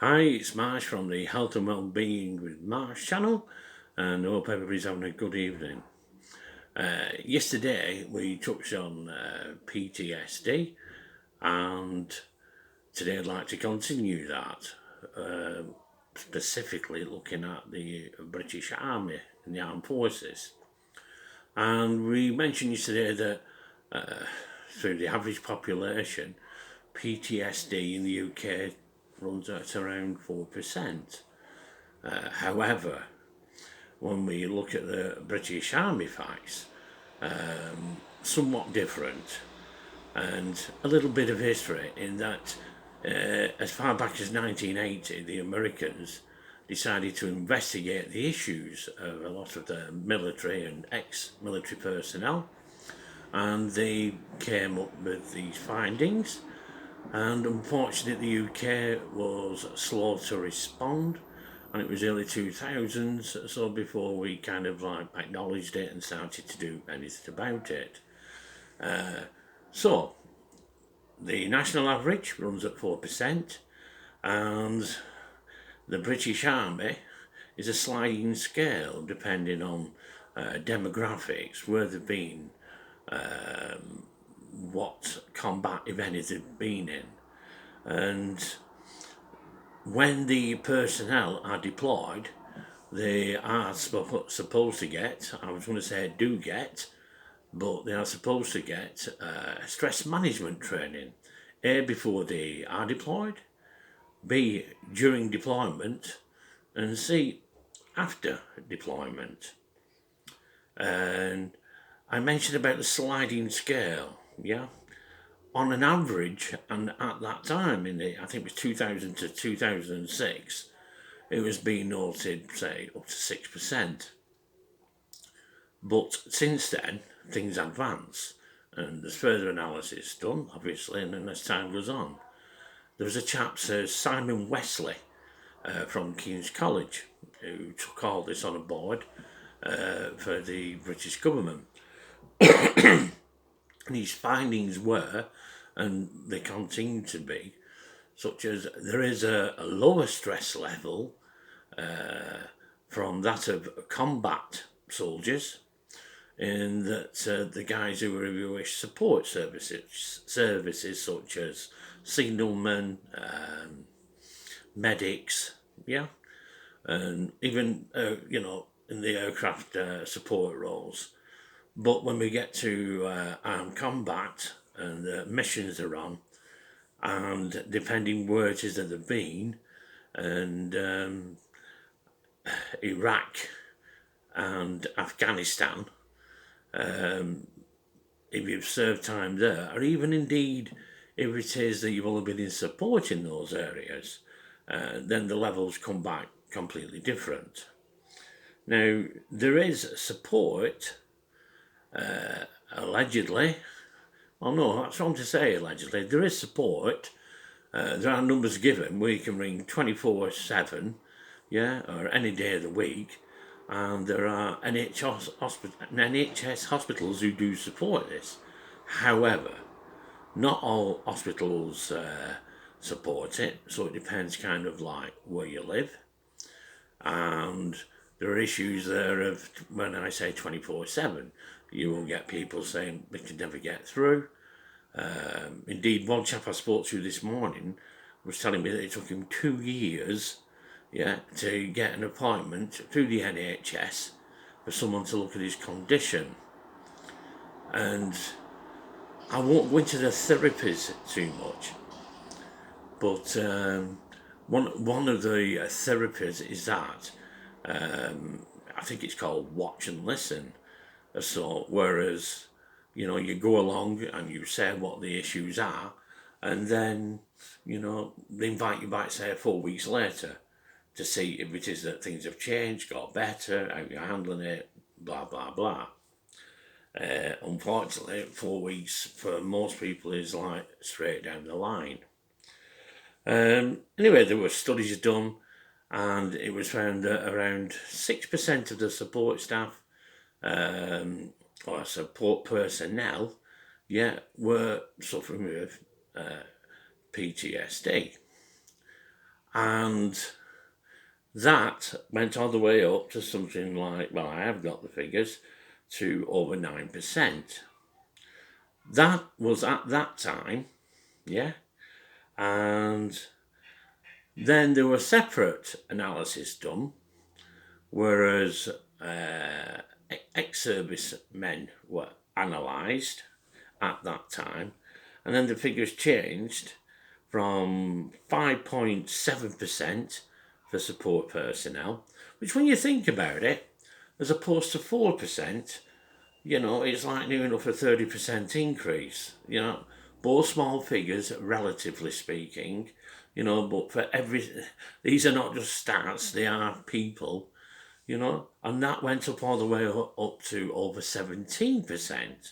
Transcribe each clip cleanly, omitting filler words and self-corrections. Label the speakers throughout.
Speaker 1: Hi, it's Marsh from the Health and Wellbeing with Marsh channel, and I hope everybody's having a good evening. Yesterday we touched on PTSD, and today I'd like to continue that, specifically looking at the British Army and the Armed Forces. And we mentioned yesterday that through the average population, PTSD in the UK runs at around 4%. However, when we look at the British Army facts, somewhat different, and a little bit of history in that as far back as 1980, the Americans decided to investigate the issues of a lot of the military and ex-military personnel, and they came up with these findings. And unfortunately, the UK was slow to respond, and it was early 2000s, so before we kind of like acknowledged it and started to do anything about it. So the national average runs at 4%, and the British Army is a sliding scale depending on demographics, where they've been, what combat, if any, they've been in. And when the personnel are deployed, they are supposed to get, I was going to say do get, but they are supposed to get stress management training. A, before they are deployed, B, during deployment, and C, after deployment. And I mentioned about the sliding scale, yeah? On an average, and at that time, I think it was 2000 to 2006, it was being noted, say, up to 6%. But since then, things advance, and there's further analysis done, obviously, and then as time goes on. There was a chap, Sir Simon Wesley, from King's College, who took all this on board for the British government. And his findings were, and they continue to be, such as there is a lower stress level from that of combat soldiers, in that the guys who were Jewish support services such as signalmen, medics, yeah, and even in the aircraft support roles. But when we get to armed combat and the missions they're on, and depending where it is that they've been, and Iraq and Afghanistan, if you've served time there, or even indeed if it is that you've only been in support in those areas, then the levels come back completely different. Now, there is support, allegedly. Well, no, that's wrong to say allegedly. There is support. There are numbers given where you can ring 24/7, yeah, or any day of the week. And there are NHS hospitals who do support this. However, not all hospitals support it, so it depends kind of like where you live. And there are issues there of, when I say 24/7, you will get people saying they can never get through. Indeed, one chap I spoke to this morning was telling me that it took him 2 years, yeah, to get an appointment through the NHS for someone to look at his condition. And I won't go into the therapies too much, but one of the therapies is that I think it's called watch and listen. So whereas you go along and you say what the issues are, and then they invite you back, say 4 weeks later, to see if it is that things have changed, got better, how you're handling it, blah blah blah. Unfortunately, 4 weeks for most people is like straight down the line. Anyway, there were studies done, and it was found that around 6% of the support staff or support personnel, were suffering with PTSD. And that went all the way up to something like, well, I have got the figures, to over 9%. That was at that time, yeah. And then there were separate analysis done, whereas ex-service men were analysed at that time, and then the figures changed from 5.7% for support personnel, which when you think about it, as opposed to 4%, it's like near enough a 30% increase, both small figures, relatively speaking, but for these are not just stats, they are people, and that went up all the way up to over 17%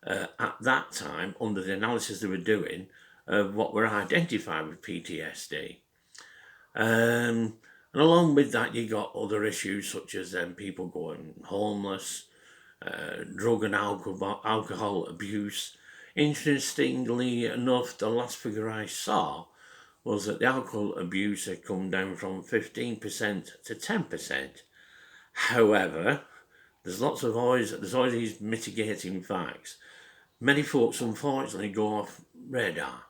Speaker 1: at that time under the analysis they were doing of what were identified with PTSD. And along with that, you got other issues such as people going homeless, drug and alcohol abuse. Interestingly enough, the last figure I saw was that the alcohol abuse had come down from 15% to 10%. However, there's always these mitigating facts. Many folks, unfortunately, go off radar,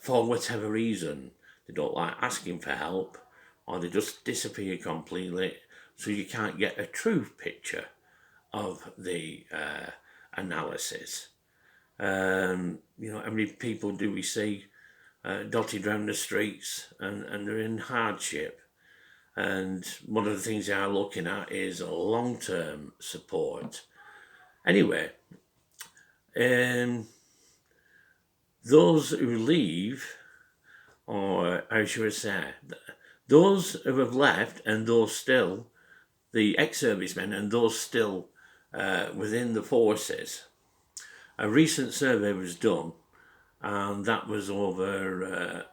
Speaker 1: for whatever reason. They don't like asking for help, or they just disappear completely, so you can't get a true picture of the analysis. How many people do we see dotted around the streets and they're in hardship? And one of the things they are looking at is long-term support. Anyway, those who leave, or how should I say, those who have left and those still, the ex-servicemen and those still within the forces, a recent survey was done, and that was over,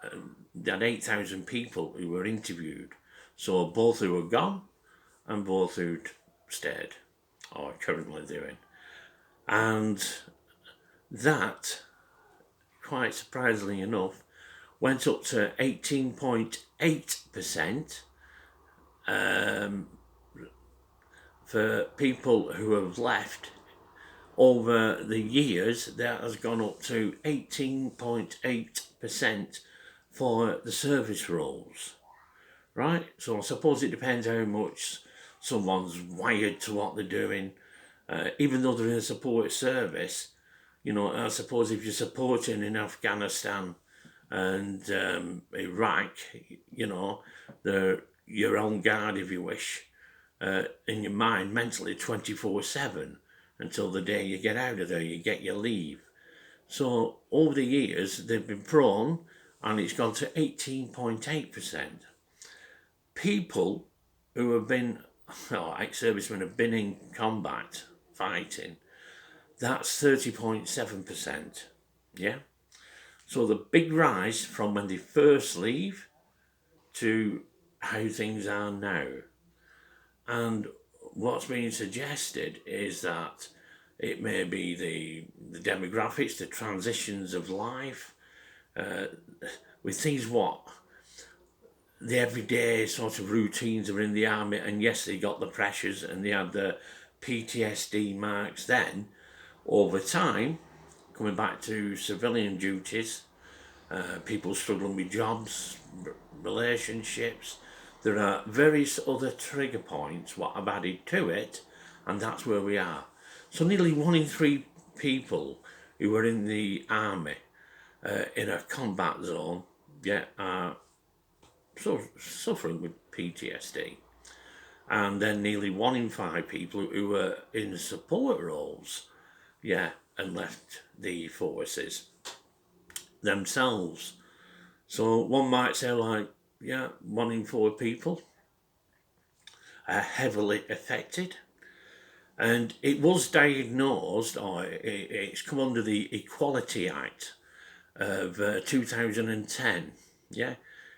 Speaker 1: they had 8,000 people who were interviewed. So both who were gone and both who'd stayed or currently doing. And that, quite surprisingly enough, went up to 18.8% for people who have left. Over the years, that has gone up to 18.8% for the service roles. Right? So I suppose it depends how much someone's wired to what they're doing. Even though they're in a support service, I suppose if you're supporting in Afghanistan and Iraq, they're your own guard, if you wish, in your mind, mentally 24/7 until the day you get out of there, you get your leave. So over the years, they've been prone, and it's gone to 18.8%. People who have been, ex-servicemen have been in combat, fighting, that's 30.7%, yeah? So the big rise from when they first leave to how things are now. And what's being suggested is that it may be the demographics, the transitions of life, with things the everyday sort of routines are in the army, and yes, they got the pressures and they had the PTSD marks then. Over time, coming back to civilian duties, people struggling with jobs, relationships, there are various other trigger points what have added to it, and that's where we are. So nearly 1 in 3 people who are in the army in a combat zone are suffering with PTSD. And then nearly 1 in 5 people who were in support roles, and left the forces themselves. So one might say 1 in 4 people are heavily affected. And it was diagnosed, or it's come under the Equality Act of 2010,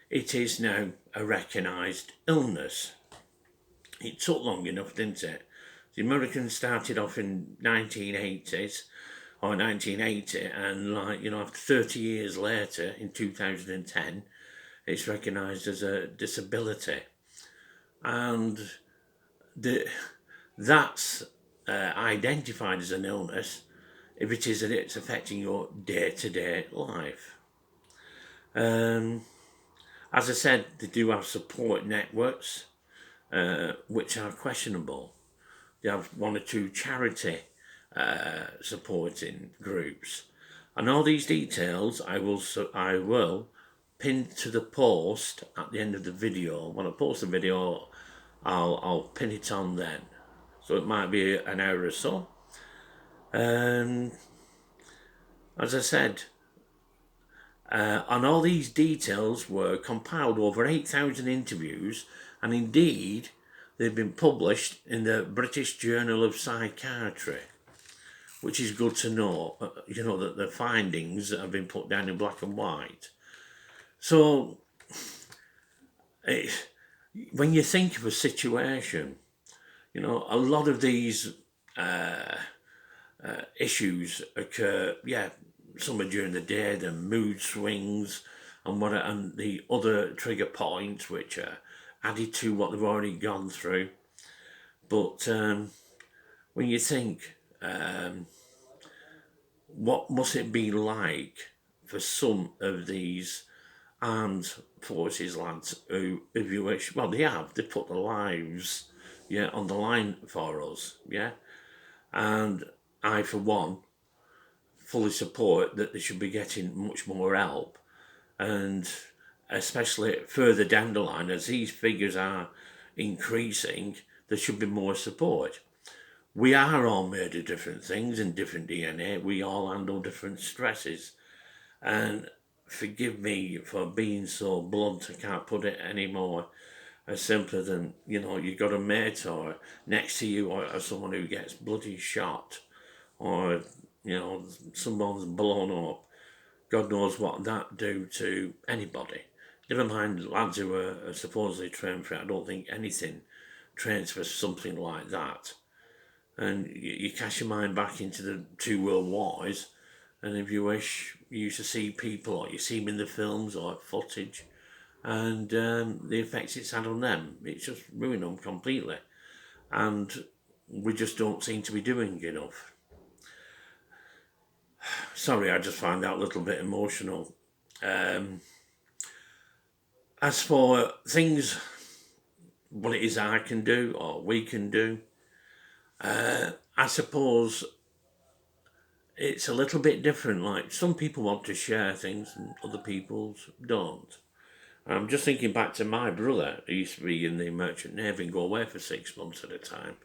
Speaker 1: It is now a recognised illness. It took long enough, didn't it? The Americans started off in 1980s, or 1980, and after 30 years later, in 2010, it's recognised as a disability, and that's identified as an illness if it is that it's affecting your day-to-day life. As I said, they do have support networks, which are questionable. They have one or two charity supporting groups, and all these details I will pin to the post at the end of the video. When I post the video, I'll pin it on then, so it might be an hour or so. As I said, and all these details were compiled over 8,000 interviews, and indeed they've been published in the British Journal of Psychiatry, which is good to know, you know, that the findings have been put down in black and white. So when you think of a situation, you know, a lot of these issues occur, some are during the day, the mood swings and the other trigger points which are added to what they've already gone through. But when you think, what must it be like for some of these armed forces lads who, if you wish, well, they put their lives, on the line for us, and I, for one, fully support that they should be getting much more help, and especially further down the line, as these figures are increasing, there should be more support. We are all made of different things and different DNA. We all handle different stresses. And forgive me for being so blunt, I can't put it any more simpler than, you got a mate or next to you or someone who gets bloody shot, or, someone's blown up. God knows what that do to anybody. Never mind lads who are supposedly trained for it. I don't think anything trains for something like that. And you cast your mind back into the 2 world wars, and if you wish, you used to see people, or you see them in the films or footage, and the effects it's had on them, it's just ruined them completely. And we just don't seem to be doing enough. Sorry, I just find that a little bit emotional. As for things, what it is I can do or we can do, I suppose it's a little bit different. Like, some people want to share things and other people don't. I'm just thinking back to my brother, who used to be in the Merchant Navy and go away for 6 months at a time.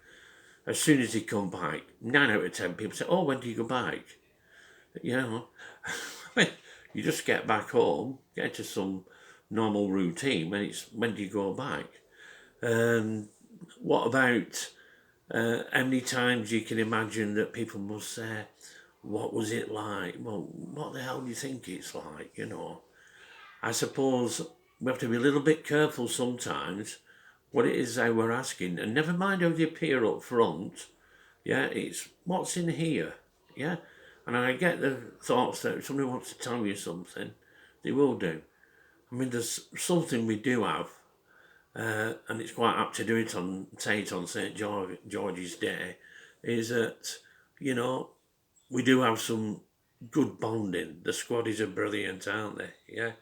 Speaker 1: As soon as he come back, 9 out of 10 people say, "Oh, when do you go back?" You just get back home, get into some normal routine. When do you go back? What about how many times you can imagine that people must say, "What was it like?" Well, what the hell do you think it's like, I suppose we have to be a little bit careful sometimes what it is that we're asking, and never mind how they appear up front. It's what's in here. And I get the thoughts that if somebody wants to tell you something, they will do. I mean, there's something we do have, and it's quite apt to do it on St. George's Day, is that, we do have some good bonding. The squaddies are brilliant, aren't they?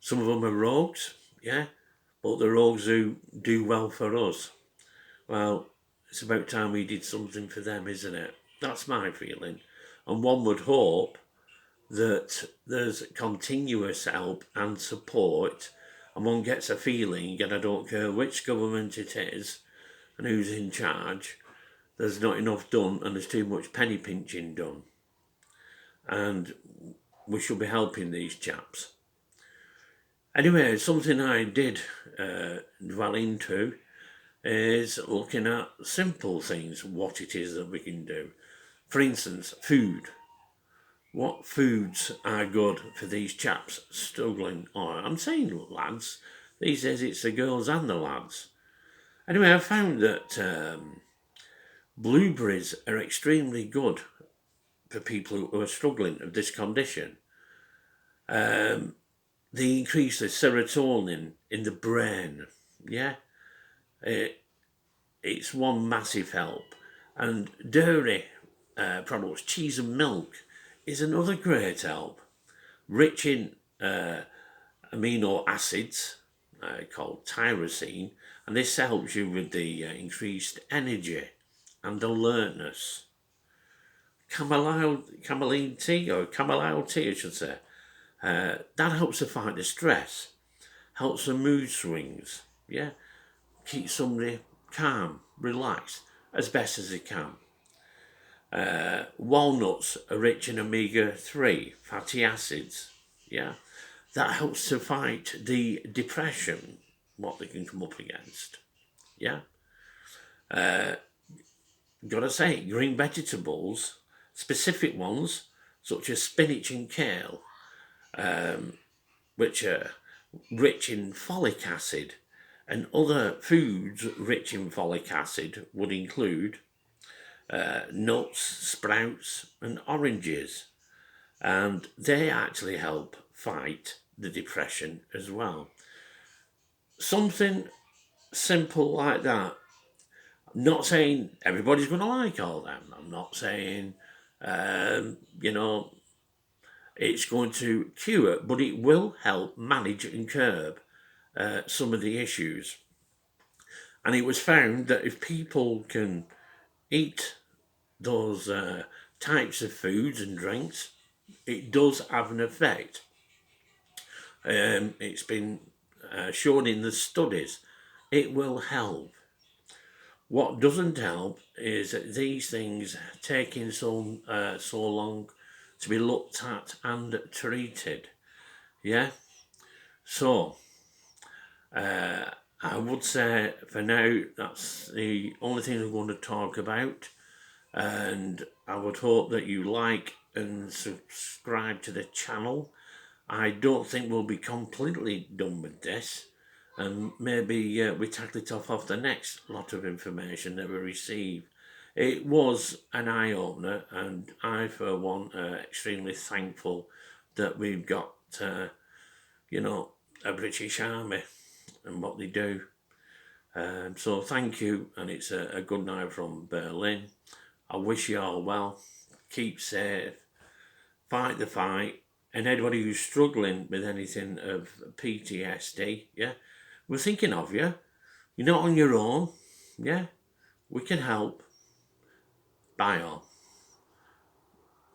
Speaker 1: Some of them are rogues, but the rogues who do well for us. Well, it's about time we did something for them, isn't it? That's my feeling. And one would hope that there's continuous help and support, and one gets a feeling, and I don't care which government it is and who's in charge, there's not enough done and there's too much penny pinching done. And we should be helping these chaps. Anyway, something I did dwell into is looking at simple things, what it is that we can do. For instance, food. What foods are good for these chaps struggling? Or I'm saying lads, these days it's the girls and the lads. Anyway, I found that blueberries are extremely good for people who are struggling with this condition. they increase the serotonin in the brain. Yeah, it's one massive help. And dairy products, cheese and milk, is another great help. Rich in amino acids called tyrosine, and this helps you with the increased energy and alertness. Chamomile tea, or chamomile tea, I should say, that helps to fight the stress, helps the mood swings, yeah, keeps somebody calm, relaxed, as best as they can. Walnuts are rich in omega-3 fatty acids, yeah, that helps to fight the depression, what they can come up against, yeah. Gotta say, green vegetables, specific ones, such as spinach and kale, which are rich in folic acid, and other foods rich in folic acid would include nuts, sprouts, and oranges. And they actually help fight the depression as well. Something simple like that. I'm not saying everybody's going to like all them. I'm not saying, you know, it's going to cure, but it will help manage and curb some of the issues. And it was found that if people can eat those types of foods and drinks, it does have an effect. It's been shown in the studies. It will help. What doesn't help is that these things taking so long to be looked at and treated. Yeah. So I would say for now that's the only thing I'm going to talk about, and I would hope that you like and subscribe to the channel. I don't think we'll be completely done with this, and maybe we tackle it off the next lot of information that we receive. It was an eye-opener, and I, for one, extremely thankful that we've got, you know, a British Army and what they do. So thank you, and it's a good night from Berlin. I wish you all well. Keep safe. Fight the fight. And anybody who's struggling with anything of PTSD, yeah, we're thinking of you. You're not on your own, yeah. We can help. Bye all.